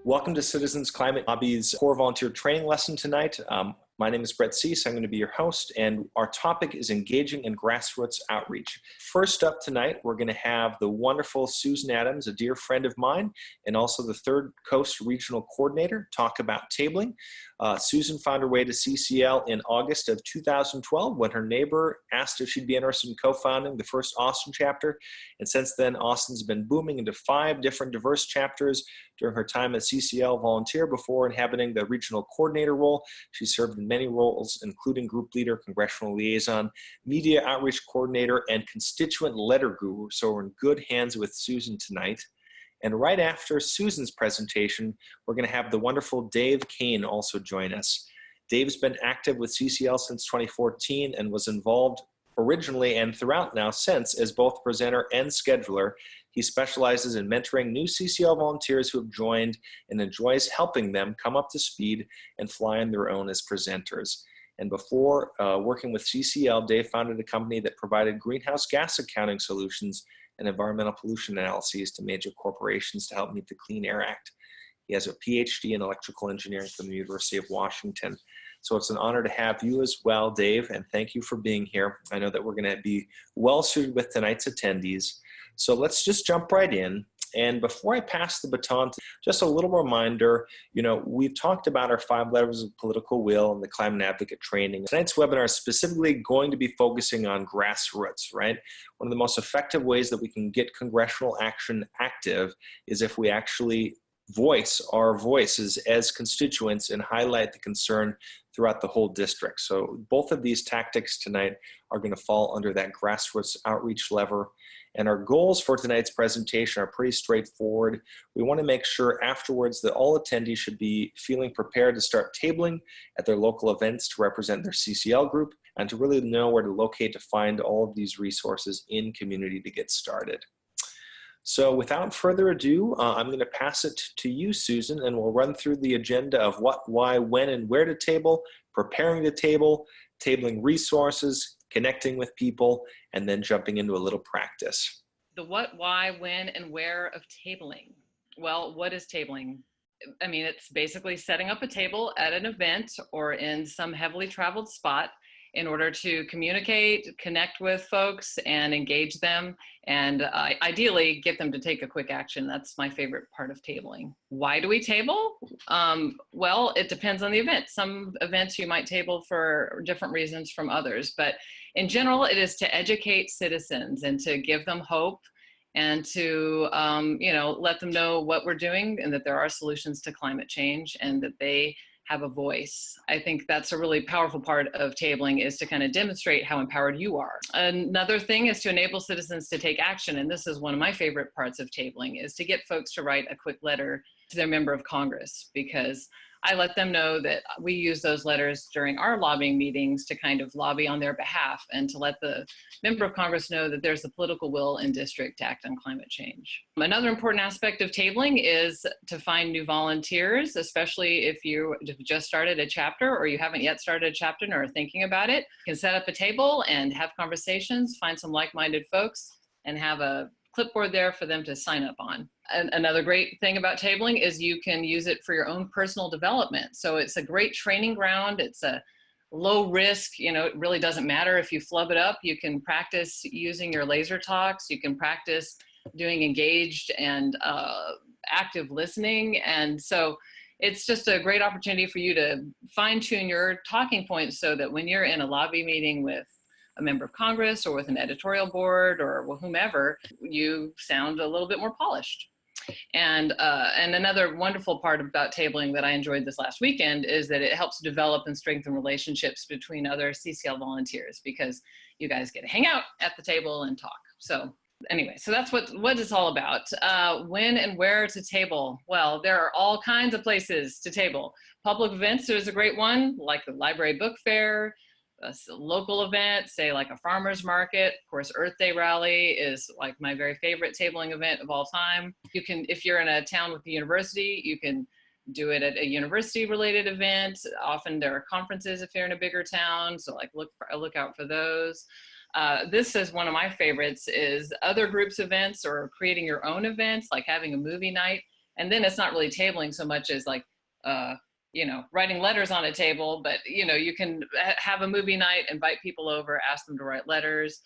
Welcome to Citizens Climate Lobby's core volunteer training lesson tonight. My name is Brett Cease. I'm going to be your host, and our topic is engaging in grassroots outreach. First up tonight, we're going to have the wonderful Susan Adams, a dear friend of mine, and also the Third Coast Regional Coordinator, talk about tabling. Susan found her way to CCL in August of 2012 when her neighbor asked if she'd be interested in co-founding the first Austin chapter. And since then, Austin's been booming into 5 different diverse chapters. During her time as CCL volunteer before inhabiting the regional coordinator role, she served in many roles, including group leader, congressional liaison, media outreach coordinator, and constituent letter guru. So we're in good hands with Susan tonight. And right after Susan's presentation, we're going to have the wonderful Dave Cain also join us. Dave's been active with CCL since 2014 and was involved originally and throughout now since as both presenter and scheduler. He specializes in mentoring new CCL volunteers who have joined and enjoys helping them come up to speed and fly on their own as presenters. And before working with CCL, Dave founded a company that provided greenhouse gas accounting solutions and environmental pollution analyses to major corporations to help meet the Clean Air Act. He has a PhD in electrical engineering from the University of Washington. So it's an honor to have you as well, Dave, and thank you for being here. I know that we're going to be well suited with tonight's attendees. So let's just jump right in. And before I pass the baton, just a little reminder, we've talked about our 5 levers of political will and the climate advocate training. Tonight's webinar is specifically going to be focusing on grassroots, right? One of the most effective ways that we can get congressional action active is if we actually voice our voices as constituents and highlight the concern throughout the whole district. So both of these tactics tonight are going to fall under that grassroots outreach lever. And our goals for tonight's presentation are pretty straightforward. We want to make sure afterwards that all attendees should be feeling prepared to start tabling at their local events to represent their CCL group and to really know where to locate to find all of these resources in community to get started. So without further ado, I'm going to pass it to you, Susan, and we'll run through the agenda of what, why, when, and where to table, preparing to table, tabling resources, connecting with people, and then jumping into a little practice. The what, why, when, and where of tabling. Well, what is tabling? I mean, it's basically setting up a table at an event or in some heavily traveled spot in order to communicate, connect with folks, and engage them, and ideally get them to take a quick action. That's my favorite part of tabling. Why do we table? Well, it depends on the event. Some events you might table for different reasons from others, but in general, it is to educate citizens and to give them hope and to let them know what we're doing and that there are solutions to climate change and that they have a voice. I think that's a really powerful part of tabling, is to kind of demonstrate how empowered you are. Another thing is to enable citizens to take action, and this is one of my favorite parts of tabling, is to get folks to write a quick letter to their member of Congress, because I let them know that we use those letters during our lobbying meetings to kind of lobby on their behalf and to let the member of Congress know that there's the political will in district to act on climate change. Another important aspect of tabling is to find new volunteers, especially if you just started a chapter or you haven't yet started a chapter and are thinking about it. You can set up a table and have conversations, find some like-minded folks, and have a clipboard there for them to sign up on. And another great thing about tabling is you can use it for your own personal development. So it's a great training ground. It's a low risk, it really doesn't matter if you flub it up. You can practice using your laser talks. You can practice doing engaged and active listening. And so it's just a great opportunity for you to fine tune your talking points so that when you're in a lobby meeting with a member of Congress or with an editorial board or whomever, you sound a little bit more polished. And another wonderful part about tabling that I enjoyed this last weekend is that it helps develop and strengthen relationships between other CCL volunteers, because you guys get to hang out at the table and talk. So anyway, so that's what it's all about. When and where to table? Well, there are all kinds of places to table. Public events is a great one, like the library book fair, a local event, say like a farmer's market. Of course, Earth Day rally is like my very favorite tabling event of all time. You can, if you're in a town with a university, you can do it at a university related event. Often there are conferences if you're in a bigger town, so like look out for those. This is one of my favorites, is other groups events or creating your own events, like having a movie night. And then it's not really tabling so much as like, writing letters on a table, but you can have a movie night, invite people over, ask them to write letters.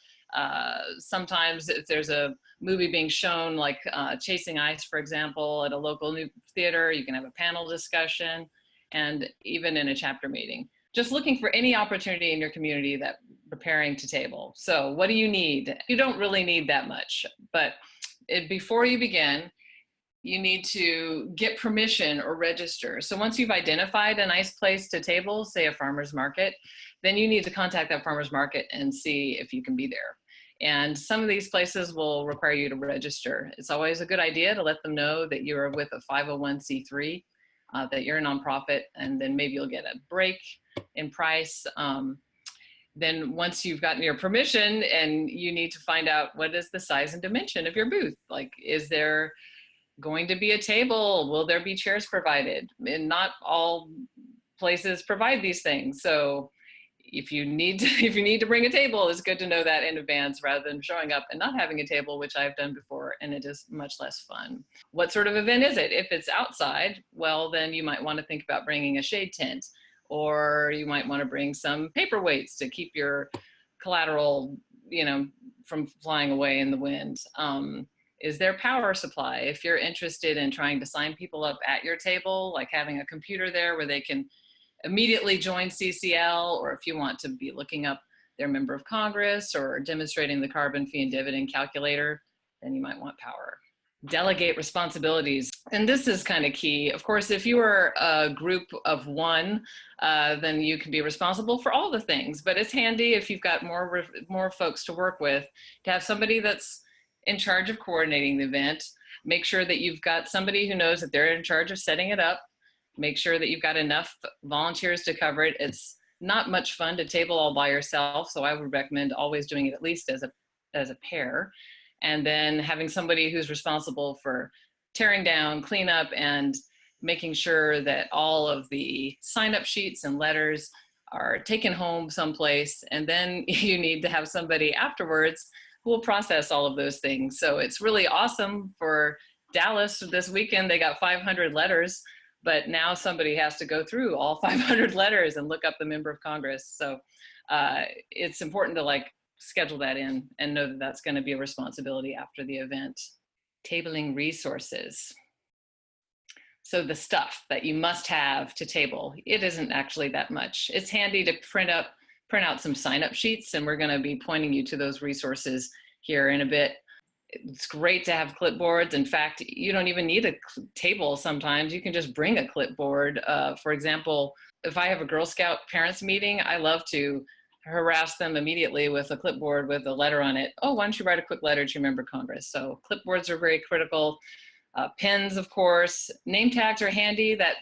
Sometimes if there's a movie being shown, like Chasing Ice, for example, at a local new theater, you can have a panel discussion, and even in a chapter meeting. Just looking for any opportunity in your community that preparing to table. So what do you need? You don't really need that much, but before you begin, you need to get permission or register. So once you've identified a nice place to table, say a farmer's market, then you need to contact that farmer's market and see if you can be there. And some of these places will require you to register. It's always a good idea to let them know that you're with a 501c3, that you're a nonprofit, and then maybe you'll get a break in price. Then once you've gotten your permission, and you need to find out what is the size and dimension of your booth. Like, is there going to be a table? Will there be chairs provided? And not all places provide these things. So if you need to bring a table, it's good to know that in advance rather than showing up and not having a table, which I've done before, and it is much less fun. What sort of event is it? If it's outside, well, then you might want to think about bringing a shade tent, or you might want to bring some paperweights to keep your collateral, from flying away in the wind. Is there power supply? If you're interested in trying to sign people up at your table, like having a computer there where they can immediately join CCL, or if you want to be looking up their member of Congress or demonstrating the carbon fee and dividend calculator, then you might want power. Delegate responsibilities. And this is kind of key. Of course, if you are a group of one, then you can be responsible for all the things, but it's handy if you've got more folks to work with to have somebody that's in charge of coordinating the event. Make sure that you've got somebody who knows that they're in charge of setting it up. Make sure that you've got enough volunteers to cover it. It's not much fun to table all by yourself, so I would recommend always doing it at least as a pair. And then having somebody who's responsible for tearing down, cleanup, and making sure that all of the sign-up sheets and letters are taken home someplace. And then you need to have somebody afterwards who will process all of those things. So it's really awesome for Dallas this weekend. They got 500 letters, but now somebody has to go through all 500 letters and look up the member of Congress. So it's important to schedule that in and know that that's going to be a responsibility after the event. Tabling resources. So the stuff that you must have to table, it isn't actually that much. It's handy to print out some sign-up sheets, and we're going to be pointing you to those resources here in a bit. It's great to have clipboards. In fact, you don't even need a table sometimes. You can just bring a clipboard. For example, if I have a Girl Scout parents meeting, I love to harass them immediately with a clipboard with a letter on it. Oh, why don't you write a quick letter to your member of Congress? So clipboards are very critical. Pens, of course. Name tags are handy. That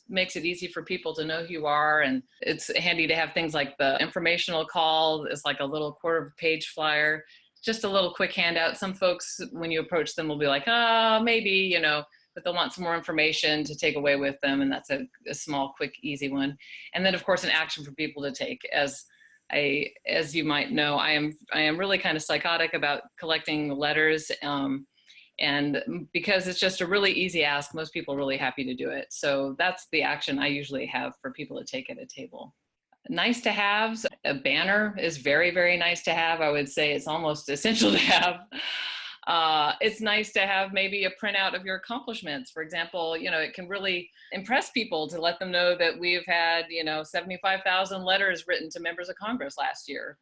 makes it easy for people to know who you are. And it's handy to have things like the informational call. It's like a little quarter-page flyer. Just a little quick handout. Some folks, when you approach them, will be like, maybe, but they'll want some more information to take away with them. And that's a small, quick, easy one. And then, of course, an action for people to take. As you might know, I am really kind of psychotic about collecting letters. And because it's just a really easy ask, most people are really happy to do it. So that's the action I usually have for people to take at a table. Nice to have. A banner is very, very nice to have. I would say it's almost essential to have. It's nice to have maybe a printout of your accomplishments. For example, it can really impress people to let them know that we've had, 75,000 letters written to members of Congress last year,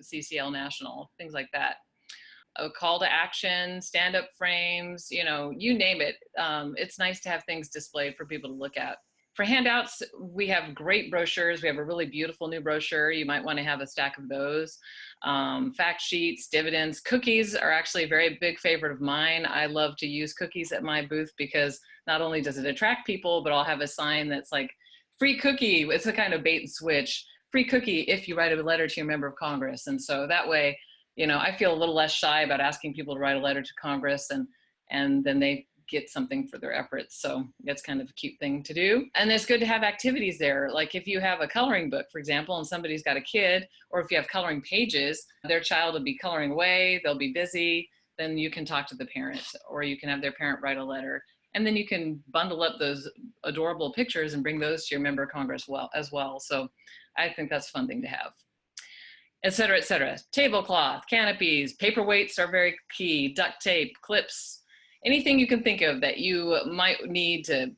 CCL National, things like that. A call to action, stand-up frames, you name it. It's nice to have things displayed for people to look at. For handouts, we have great brochures. We have a really beautiful new brochure. You might want to have a stack of those. Fact sheets, dividends. Cookies are actually a very big favorite of mine. I love to use cookies at my booth because not only does it attract people, but I'll have a sign that's like, free cookie. It's a kind of bait and switch. Free cookie if you write a letter to your member of Congress. And so that way, I feel a little less shy about asking people to write a letter to Congress, and then they get something for their efforts. So that's kind of a cute thing to do. And it's good to have activities there. Like if you have a coloring book, for example, and somebody's got a kid, or if you have coloring pages, their child will be coloring away, they'll be busy, then you can talk to the parent, or you can have their parent write a letter And then you can bundle up those adorable pictures and bring those to your member of Congress as well. So I think that's a fun thing to have. Et cetera, et cetera. Tablecloth, canopies, paperweights are very key, duct tape, clips, anything you can think of that you might need to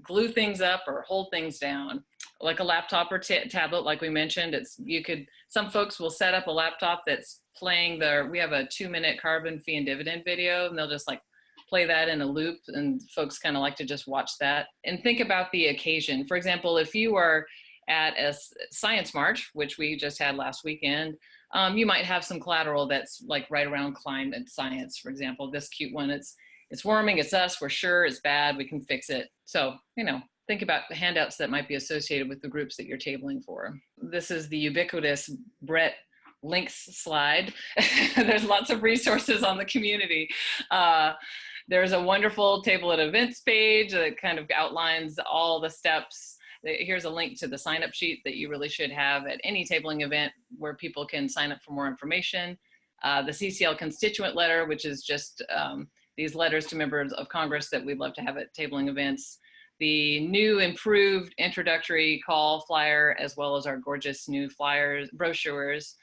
glue things up or hold things down, like a laptop or tablet, like we mentioned. Some folks will set up a laptop that's playing we have a 2-minute carbon fee and dividend video, and they'll just like play that in a loop, and folks kind of like to just watch that. And think about the occasion. For example, if you are at a science march, which we just had last weekend, you might have some collateral that's like right around climate science, for example. This cute one, it's warming, it's us, we're sure, it's bad, we can fix it. So, think about the handouts that might be associated with the groups that you're tabling for. This is the ubiquitous Brett links slide. There's lots of resources on the community. There's a wonderful table at events page that kind of outlines all the steps. Here's a link to the sign-up sheet that you really should have at any tabling event where people can sign up for more information. The CCL constituent letter, which is just these letters to members of Congress that we'd love to have at tabling events. The new improved introductory call flyer, as well as our gorgeous new brochures,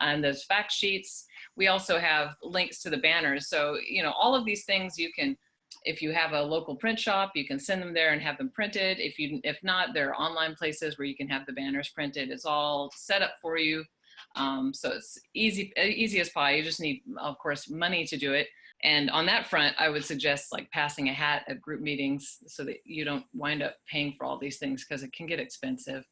and those fact sheets. We also have links to the banners. So, all of these things you can, if you have a local print shop, you can send them there and have them printed. If not, there are online places where you can have the banners printed. It's all set up for you. So it's easy as pie. You just need, of course, money to do it. And on that front, I would suggest like passing a hat at group meetings so that you don't wind up paying for all these things, because it can get expensive.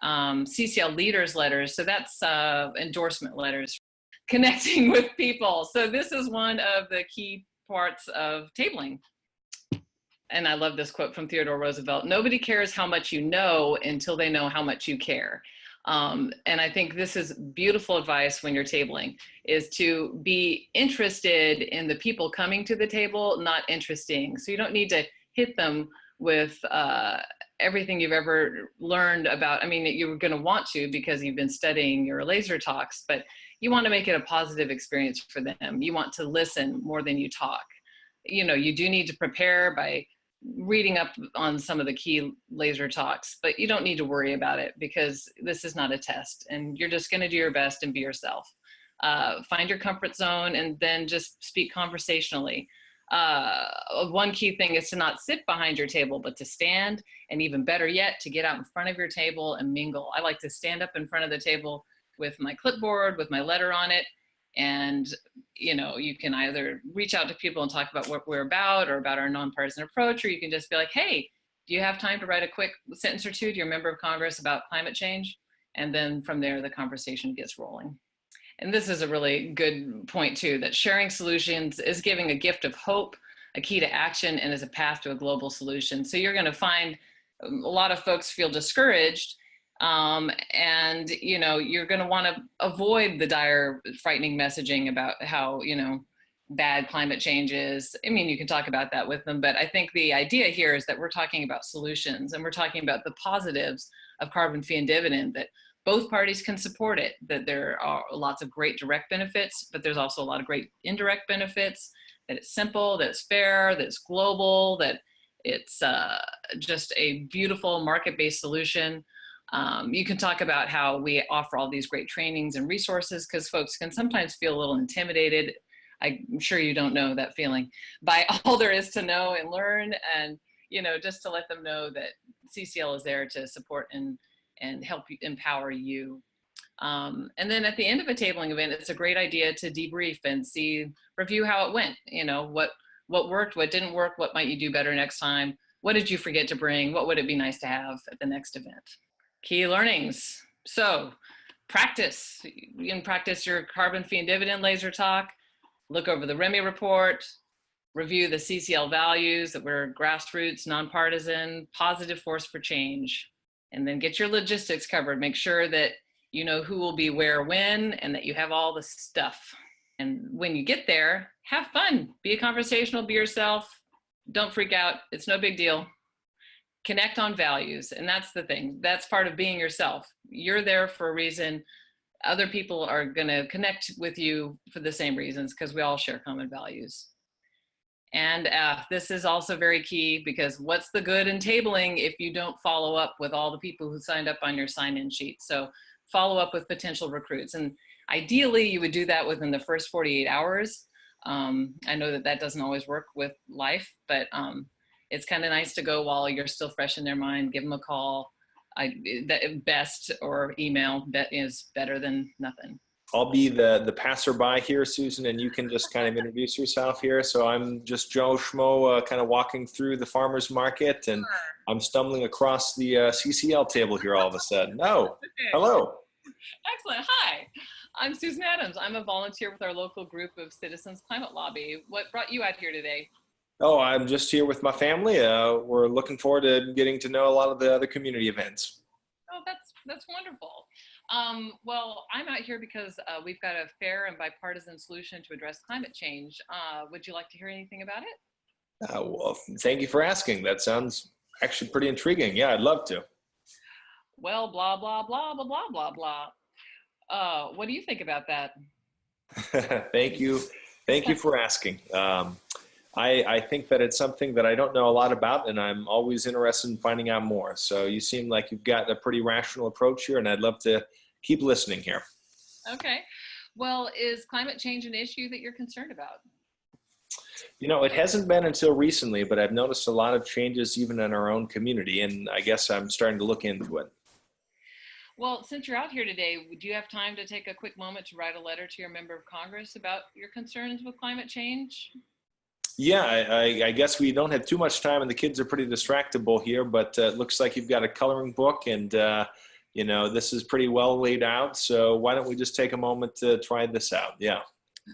CCL leaders letters. So that's endorsement letters, connecting with people. So this is one of the key parts of tabling. And I love this quote from Theodore Roosevelt: "Nobody cares how much you know until they know how much you care." And I think this is beautiful advice when you're tabling, is to be interested in the people coming to the table, not interesting. So you don't need to hit them with everything you've ever learned about. I mean, you're going to want to because you've been studying your laser talks, but you want to make it a positive experience for them. You want to listen more than you talk. You do need to prepare by reading up on some of the key laser talks, but you don't need to worry about it because this is not a test, and you're just going to do your best and be yourself. Find your comfort zone and then just speak conversationally. One key thing is to not sit behind your table, but to stand, and even better yet, to get out in front of your table and mingle. I like to stand up in front of the table with my clipboard, with my letter on it. And, you can either reach out to people and talk about what we're about or about our nonpartisan approach, or you can just be like, hey, do you have time to write a quick sentence or two to your member of Congress about climate change? And then from there, the conversation gets rolling. And this is a really good point too, that sharing solutions is giving a gift of hope, a key to action, and is a path to a global solution. So you're going to find a lot of folks feel discouraged, and you're going to want to avoid the dire, frightening messaging about how bad climate change is. I mean, you can talk about that with them, but I think the idea here is that we're talking about solutions, and we're talking about the positives of carbon fee and dividend, that both parties can support it, that there are lots of great direct benefits, but there's also a lot of great indirect benefits, that it's simple, that it's fair, that it's global, that it's just a beautiful market-based solution. You can talk about how we offer all these great trainings and resources, because folks can sometimes feel a little intimidated. I'm sure you don't know that feeling, by all there is to know and learn, and just to let them know that CCL is there to support and help empower you. And then at the end of a tabling event, it's a great idea to debrief and review how it went. What worked, what didn't work, what might you do better next time? What did you forget to bring? What would it be nice to have at the next event? Key learnings. So practice. You can practice your carbon fee and dividend laser talk, look over the REMI report, review the CCL values, that we're grassroots, nonpartisan, positive force for change, and then get your logistics covered. Make sure that you know who will be where when, and that you have all the stuff. And when you get there, have fun, be conversational, be yourself. Don't freak out, it's no big deal. Connect on values, and that's the thing. That's part of being yourself. You're there for a reason. Other people are gonna connect with you for the same reasons, because we all share common values. And this is also very key, because what's the good in tabling if you don't follow up with all the people who signed up on your sign-in sheet? So follow up with potential recruits. And ideally, you would do that within the first 48 hours. I know that that doesn't always work with life, but it's kind of nice to go while you're still fresh in their mind, give them a call. Best, or email, that is better than nothing. I'll be the passerby here, Susan, and you can just kind of introduce yourself here. So I'm just Joe Schmo, kind of walking through the farmer's market, and I'm stumbling across the CCL table here all of a sudden. Oh, Okay. hello. Excellent. Hi, I'm Susan Adams. I'm a volunteer with our local group of Citizens Climate Lobby. What brought you out here today? Oh, I'm just here with my family. We're looking forward to getting to know a lot of the other community events. Oh, that's wonderful. Well, I'm out here because we've got a fair and bipartisan solution to address climate change. Would you like to hear anything about it? Well, thank you for asking. That sounds actually pretty intriguing. Yeah, I'd love to. Well, blah, blah, blah, blah, blah, blah, blah. What do you think about that? Thank you. Thank you for asking. I think that it's something that I don't know a lot about, and I'm always interested in finding out more. So you seem like you've got a pretty rational approach here, and I'd love to keep listening here. Okay. Well, is climate change an issue that you're concerned about? You know, it hasn't been until recently, but I've noticed a lot of changes even in our own community, and I guess I'm starting to look into it. Well, since you're out here today, would you have time to take a quick moment to write a letter to your member of Congress about your concerns with climate change? Yeah, I guess we don't have too much time, and the kids are pretty distractible here, but it looks like you've got a coloring book, and you know, this is pretty well laid out, so why don't we just take a moment to try this out? Yeah.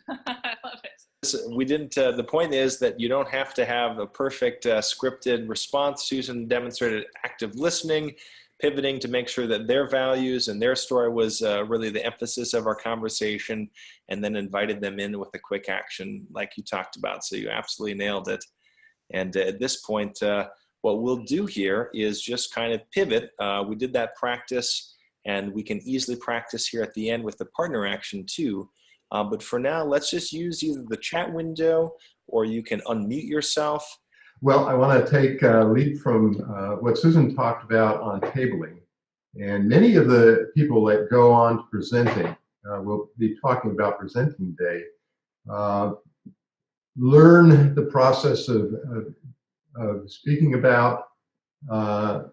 I love it. We didn't, the point is that you don't have to have a perfect scripted response. Susan demonstrated active listening, pivoting to make sure that their values and their story was really the emphasis of our conversation, and then invited them in with a quick action like you talked about. So you absolutely nailed it. And at this point, what we'll do here is just kind of pivot. We did that practice, and we can easily practice here at the end with the partner action too. But for now, let's just use either the chat window, or you can unmute yourself. Well, I want to take a lead from what Susan talked about on tabling. And many of the people that go on to presenting, we'll be talking about presenting day, learn the process of speaking about CCL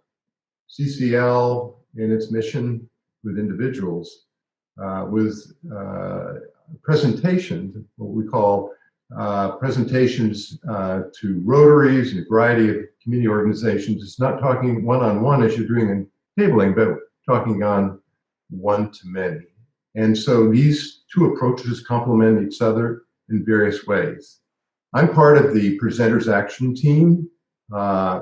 and its mission with individuals, with presentations, what we call presentations to Rotaries and a variety of community organizations. It's not talking one-on-one as you're doing in tabling, but talking on one-to-many. And so these two approaches complement each other in various ways. I'm part of the Presenters Action Team.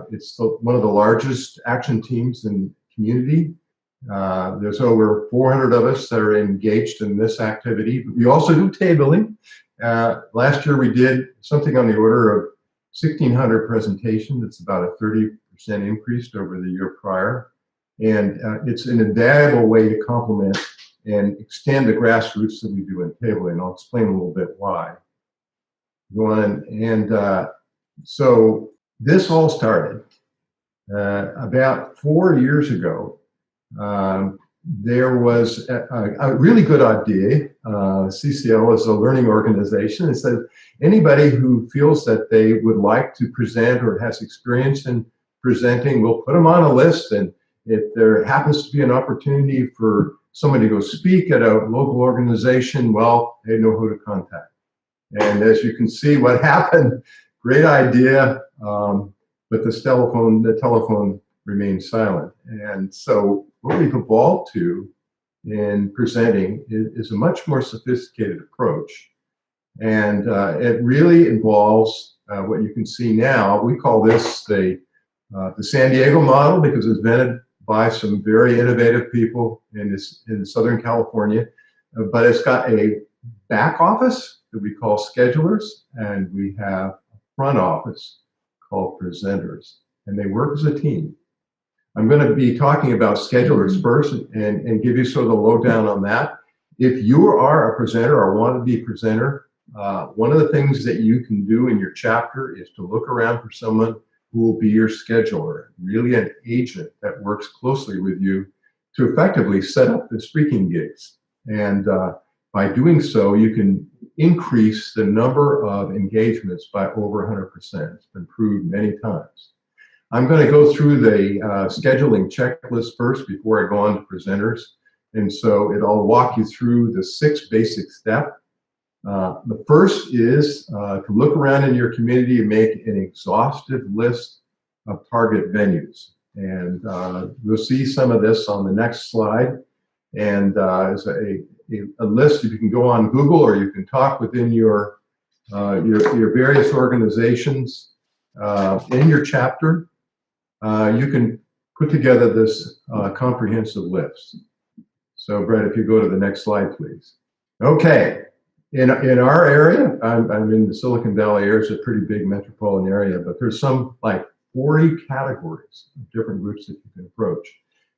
It's one of the largest action teams in the community. There's over 400 of us that are engaged in this activity. We also do tabling. Last year we did something on the order of 1,600 presentations. It's about a 30% increase over the year prior. And it's an invaluable way to complement and extend the grassroots that we do in tabling. I'll explain a little bit why. Go on. And so this all started about 4 years ago. There was a really good idea. CCL is a learning organization. It said anybody who feels that they would like to present or has experience in presenting, we'll put them on a list. And if there happens to be an opportunity for somebody to go speak at a local organization, well, they know who to contact. And as you can see, what happened, great idea, but the telephone remained silent. And so what we've evolved to in presenting is a much more sophisticated approach. And it really involves what you can see now. We call this the San Diego model because it's invented by some very innovative people in Southern California. But it's got a back office that we call schedulers, and we have a front office called presenters, and they work as a team. I'm going to be talking about schedulers first and give you sort of the lowdown on that. If you are a presenter or want to be a presenter, one of the things that you can do in your chapter is to look around for someone who will be your scheduler, really an agent that works closely with you to effectively set up the speaking gigs. And by doing so, you can increase the number of engagements by over 100%. It's been proved many times. I'm going to go through the scheduling checklist first before I go on to presenters. And so it'll walk you through the 6 basic steps. The first is to look around in your community and make an exhaustive list of target venues. And we'll see some of this on the next slide. And as a list, you can go on Google or you can talk within your various organizations in your chapter. You can put together this comprehensive list. So Brett, if you go to the next slide, please. Okay. In our area, I'm in the Silicon Valley area. It's a pretty big metropolitan area, but there's some like 40 categories of different groups that you can approach.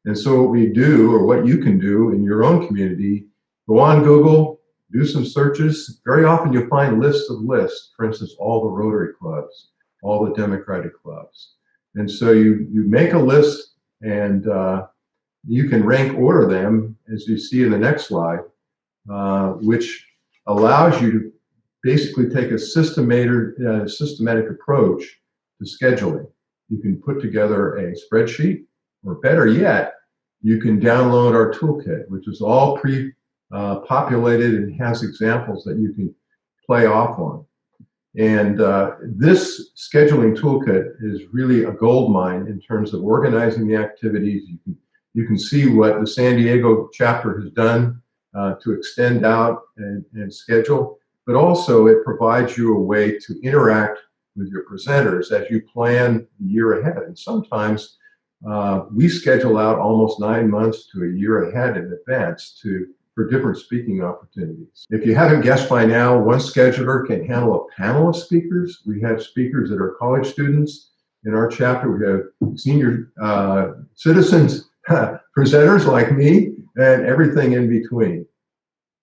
And so what we do, or what you can do in your own community, go on Google, do some searches. Very often you'll find lists of lists, for instance, all the Rotary clubs, all the Democratic clubs. And so you make a list and you can rank order them, as you see in the next slide, which allows you to basically take a systematic approach to scheduling. You can put together a spreadsheet, or better yet, you can download our toolkit, which is all pre-populated and has examples that you can play off on. And this scheduling toolkit is really a goldmine in terms of organizing the activities. You can see what the San Diego chapter has done to extend out and schedule, but also it provides you a way to interact with your presenters as you plan the year ahead. And sometimes we schedule out almost 9 months to a year ahead in advance for different speaking opportunities. If you haven't guessed by now, one scheduler can handle a panel of speakers. We have speakers that are college students. In our chapter, we have senior citizens, presenters like me, and everything in between.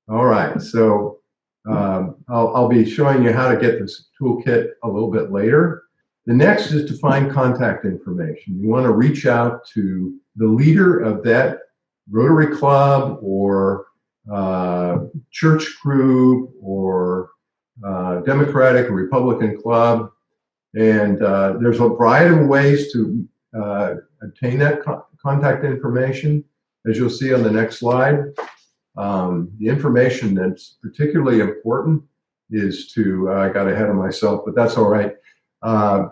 All right, so I'll be showing you how to get this toolkit a little bit later. The next is to find contact information. You want to reach out to the leader of that Rotary Club or church group or Democratic or Republican club. And there's a variety of ways to obtain that contact information, as you'll see on the next slide. The information that's particularly important is to, I got ahead of myself, but that's all right,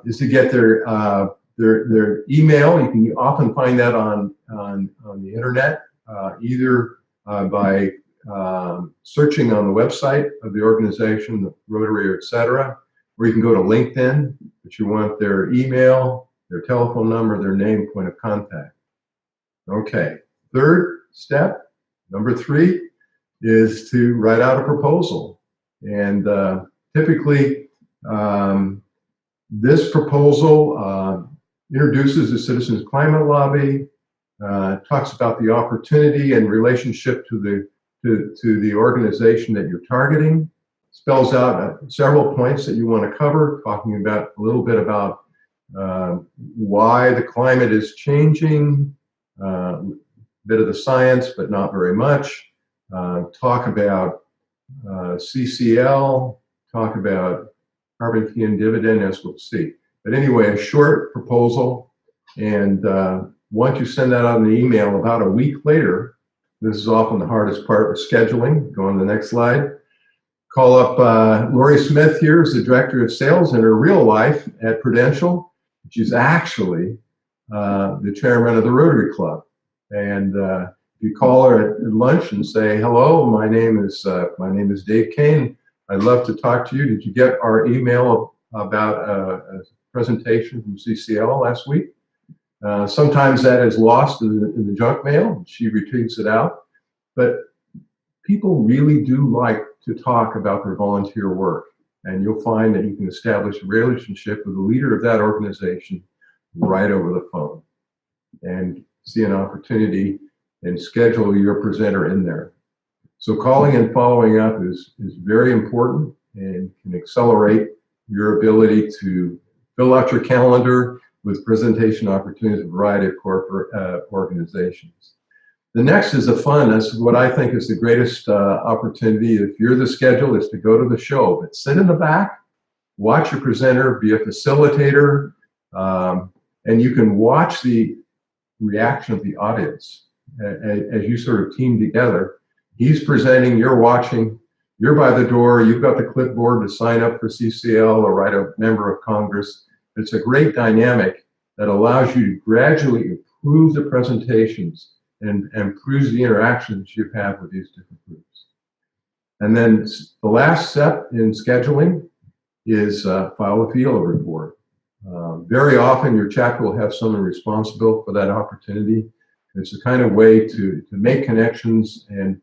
is to get their email. You can often find that on the internet, either by searching on the website of the organization, the Rotary, etc., or you can go to LinkedIn, but you want their email, their telephone number, their name, point of contact. Okay, third step, number 3, is to write out a proposal. And typically, this proposal introduces the Citizens Climate Lobby, talks about the opportunity and relationship to the organization that you're targeting, spells out several points that you want to cover, talking about a little bit about why the climate is changing, a bit of the science, but not very much. Talk about CCL, talk about carbon key and dividend, as we'll see. But anyway, a short proposal, and once you send that out in the email, about a week later, this is often the hardest part of scheduling. Go on to the next slide. Call up Lori Smith here, who's the Director of Sales in her real life at Prudential. She's actually the chairman of the Rotary Club. And you call her at lunch and say, "Hello, my name is Dave Cain. I'd love to talk to you. Did you get our email about a presentation from CCL last week?" Sometimes that is lost in the junk mail. She retrieves it out. But people really do like to talk about their volunteer work. And you'll find that you can establish a relationship with the leader of that organization right over the phone and see an opportunity and schedule your presenter in there. So calling and following up is very important. and can accelerate your ability to fill out your calendar with presentation opportunities in a variety of corporate organizations. The next is the fun. That's what I think is the greatest opportunity. If you're the scheduler, is to go to the show, but sit in the back, watch your presenter, be a facilitator, and you can watch the reaction of the audience as you sort of team together. He's presenting, you're watching, you're by the door, you've got the clipboard to sign up for CCL or write a member of Congress. It's a great dynamic that allows you to gradually improve the presentations and improves the interactions you have with these different groups. And then the last step in scheduling is file a field report. Very often your chapter will have someone responsible for that opportunity. It's a kind of way to make connections and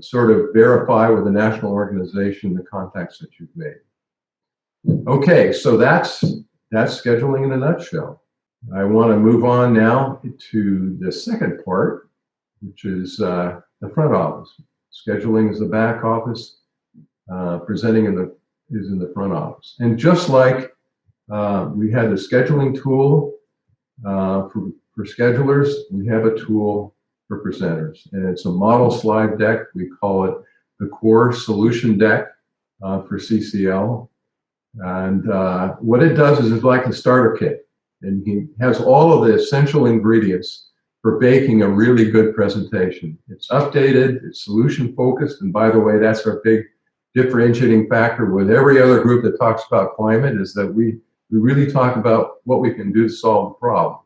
sort of verify with the national organization the contacts that you've made. Okay, so that's scheduling in a nutshell. I want to move on now to the second part, which is the front office. Scheduling is the back office, presenting is in the front office. And just like we had the scheduling tool for schedulers, we have a tool for presenters. And it's a model slide deck. We call it the core solution deck for CCL. And what it does is it's like a starter kit. And he has all of the essential ingredients for baking a really good presentation. It's updated, it's solution focused, and by the way, that's our big differentiating factor with every other group that talks about climate, is that we really talk about what we can do to solve the problem.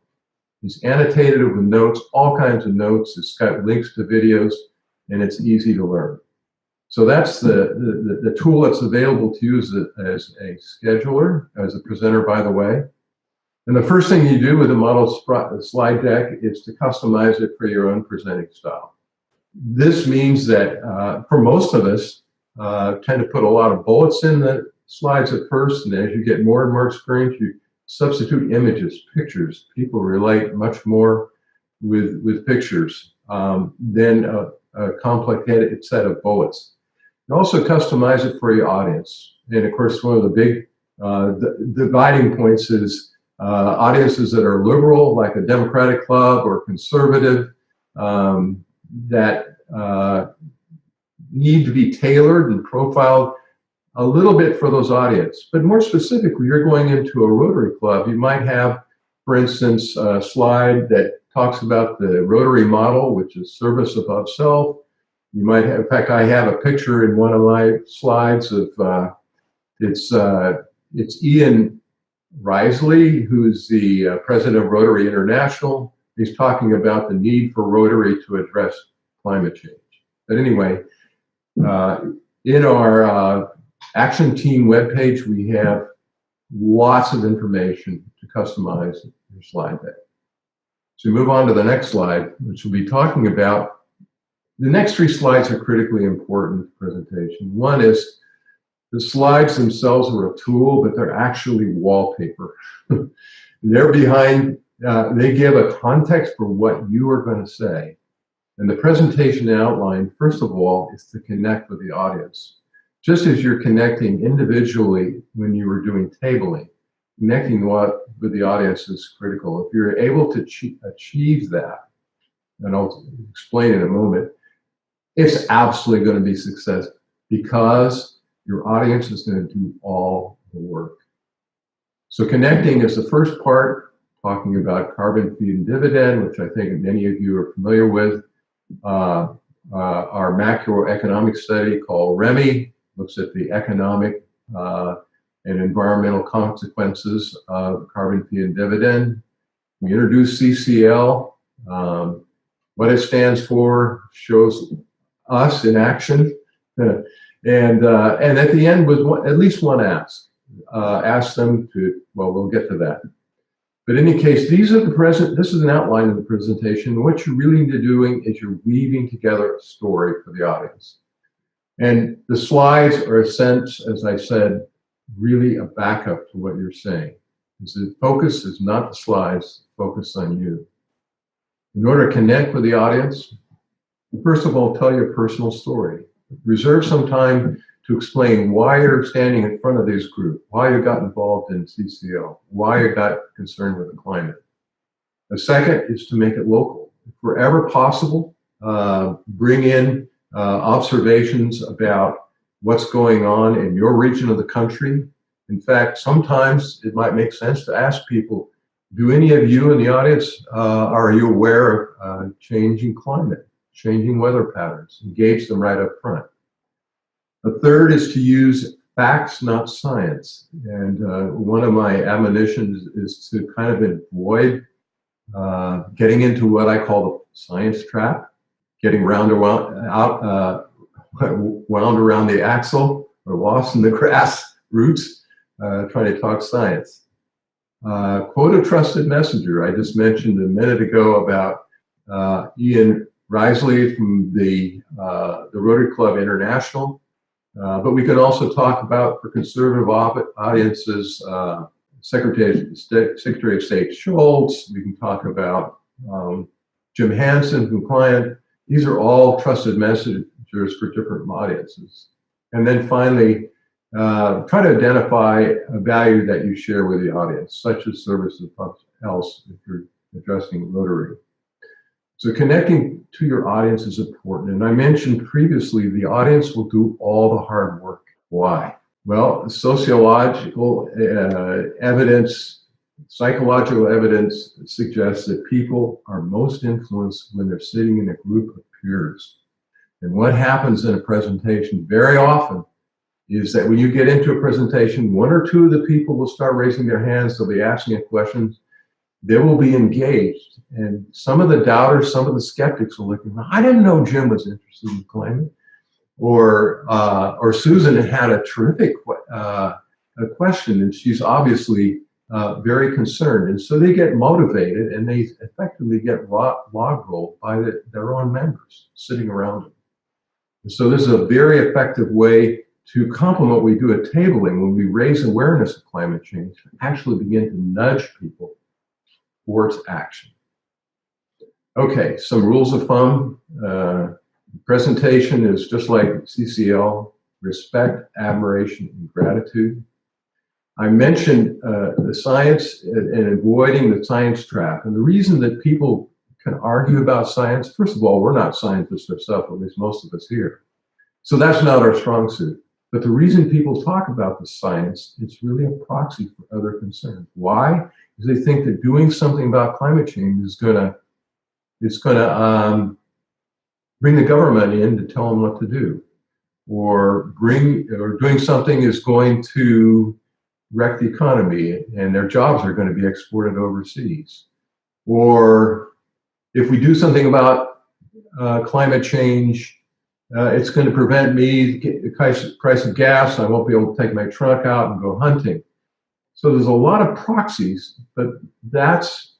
It's annotated with notes, all kinds of notes. It's got links to videos, and it's easy to learn. So that's the tool that's available to you as a scheduler, as a presenter, by the way. And the first thing you do with a model slide deck is to customize it for your own presenting style. This means that for most of us, tend to put a lot of bullets in the slides at first, and as you get more and more experience, you substitute images, pictures. People relate much more with pictures than a complicated set of bullets. You also customize it for your audience. And of course, one of the big dividing points is audiences that are liberal, like a Democratic club, or conservative, that need to be tailored and profiled a little bit for those audience. But more specifically, you're going into a Rotary Club. You might have, for instance, a slide that talks about the Rotary model, which is service above self. You might have, in fact, I have a picture in one of my slides of, it's Ian Risley, who's the president of Rotary International. He's talking about the need for Rotary to address climate change. But anyway, in our Action Team webpage, we have lots of information to customize your slide deck. So move on to the next slide, which will be talking about, the next three slides are critically important in the presentation. One is the slides themselves are a tool, but they're actually wallpaper. They're behind, they give a context for what you are going to say. And the presentation outline, first of all, is to connect with the audience. Just as you're connecting individually when you were doing tabling, connecting with the audience is critical. If you're able to achieve that, and I'll explain in a moment, it's absolutely going to be successful because your audience is going to do all the work. So connecting is the first part, talking about carbon fee and dividend, which I think many of you are familiar with. Our macroeconomic study called REMI looks at the economic and environmental consequences of carbon fee and dividend. We introduced CCL. What it stands for shows us in action. And at the end was at least one ask. Ask them to, well, we'll get to that. But in any case, this is an outline of the presentation. What you're really doing is you're weaving together a story for the audience. And the slides are a sense, as I said, really a backup to what you're saying. The focus is not the slides, focus on you. In order to connect with the audience, first of all, tell your personal story. Reserve some time to explain why you're standing in front of this group, why you got involved in CCL, why you got concerned with the climate. The second is to make it local. If wherever possible, bring in observations about what's going on in your region of the country. In fact, sometimes it might make sense to ask people, do any of you in the audience, are you aware of changing climate, changing weather patterns? Engage them right up front. The third is to use facts, not science. And one of my admonitions is to kind of avoid getting into what I call the science trap, getting wound around the axle or lost in the grass roots, trying to talk science. Quote a trusted messenger. I just mentioned a minute ago about Ian Risley from the Rotary Club International. But we could also talk about, for conservative audiences, Secretary of State Schultz. We can talk about Jim Hansen from Client. These are all trusted messengers for different audiences. And then finally, try to identify a value that you share with the audience, such as service of else if you're addressing Rotary. So connecting to your audience is important. And I mentioned previously, the audience will do all the hard work. Why? Well, sociological evidence, psychological evidence suggests that people are most influenced when they're sitting in a group of peers. And what happens in a presentation very often is that when you get into a presentation, one or two of the people will start raising their hands, they'll be asking questions, they will be engaged. And some of the doubters, some of the skeptics will look, I didn't know Jim was interested in climate. Or Susan had a terrific question, and she's obviously very concerned. And so they get motivated, and they effectively get log rolled by their own members sitting around them. And so this is a very effective way to complement what we do at tabling when we raise awareness of climate change, actually begin to nudge people towards action. Okay, some rules of thumb. Presentation is just like CCL, respect, admiration, and gratitude. I mentioned the science and avoiding the science trap. And the reason that people can argue about science, first of all, we're not scientists ourselves, at least most of us here. So that's not our strong suit. But the reason people talk about the science, it's really a proxy for other concerns. Why? Because they think that doing something about climate change is going to bring the government in to tell them what to do, or doing something is going to wreck the economy and their jobs are going to be exported overseas. Or if we do something about climate change, it's going to prevent me the price of gas. I won't be able to take my truck out and go hunting. So there's a lot of proxies, but that's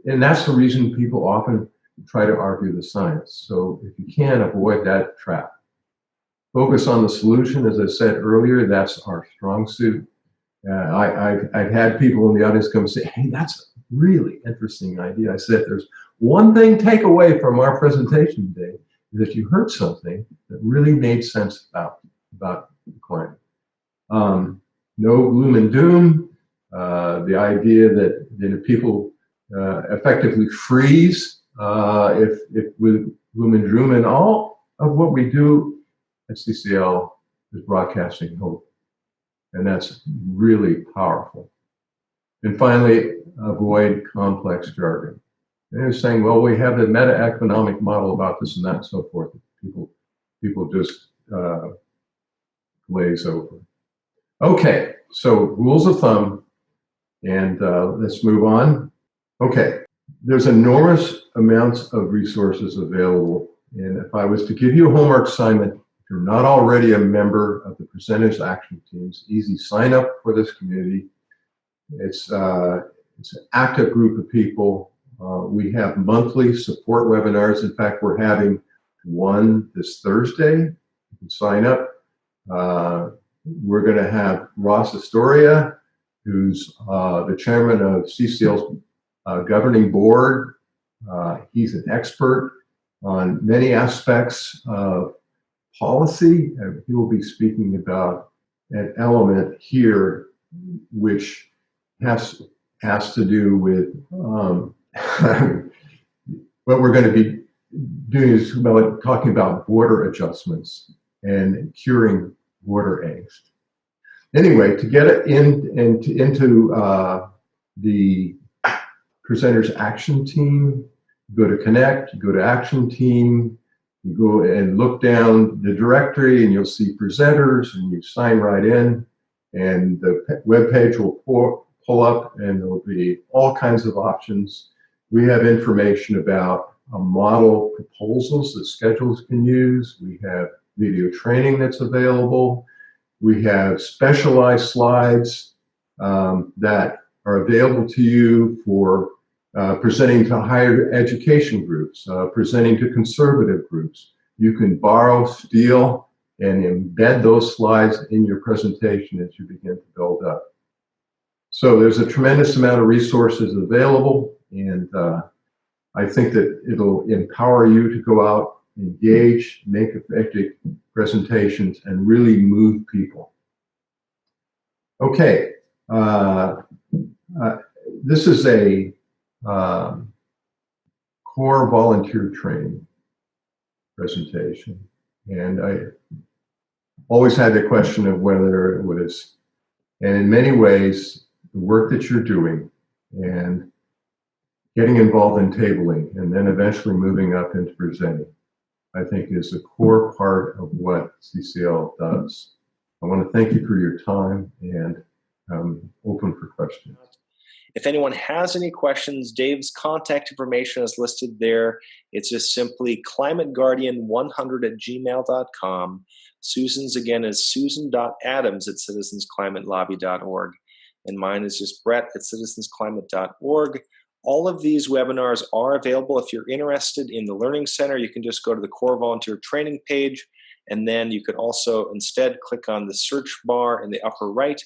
the reason people often try to argue the science. So if you can, avoid that trap. Focus on the solution. As I said earlier, that's our strong suit. I've had people in the audience come and say, hey, that's a really interesting idea. I said, there's one thing take away from our presentation today, is that you heard something that really made sense about the climate. No gloom and doom. The idea that if people effectively freeze if with gloom and doom, and all of what we do at CCL is broadcasting hope. And that's really powerful. And finally, avoid complex jargon. And they're saying, well, we have the meta-economic model about this and that and so forth. People just glaze over. Okay, so rules of thumb, and let's move on. Okay, there's enormous amounts of resources available. And if I was to give you a homework assignment, if you're not already a member of the percentage action teams, easy, sign up for this community. It's an active group of people. We have monthly support webinars. In fact, we're having one this Thursday. You can sign up. We're going to have Ross Astoria, who's the chairman of CCL's governing board. He's an expert on many aspects of policy. He will be speaking about an element here which has to do with what we're going to be doing is talking about border adjustments and curing border angst. Anyway, to get it into the presenters action team, you go to Connect, you go to Action Team, you go and look down the directory and you'll see presenters and you sign right in and the web page will pull up and there will be all kinds of options. We have information about model proposals that schedules can use. We have video training that's available. We have specialized slides that are available to you for presenting to higher education groups, presenting to conservative groups. You can borrow, steal, and embed those slides in your presentation as you begin to build up. So there's a tremendous amount of resources available, and I think that it'll empower you to go out, engage, make effective presentations, and really move people. Okay, this is a core volunteer training presentation, and I always had the question of whether it was, and in many ways, the work that you're doing and getting involved in tabling and then eventually moving up into presenting, I think is a core part of what CCL does. I want to thank you for your time and I'm open for questions. If anyone has any questions, Dave's contact information is listed there. It's just simply climateguardian100@gmail.com. Susan's again is susan.adams@citizensclimatelobby.org. And mine is just brett@citizensclimate.org. All of these webinars are available. If you're interested in the Learning Center, you can just go to the Core Volunteer Training page, and then you could also instead click on the search bar in the upper right.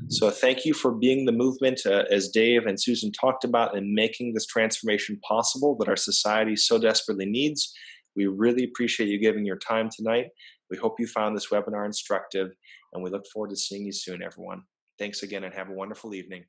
So thank you for being the movement, as Dave and Susan talked about, and making this transformation possible that our society so desperately needs. We really appreciate you giving your time tonight. We hope you found this webinar instructive, and we look forward to seeing you soon, everyone. Thanks again, and have a wonderful evening.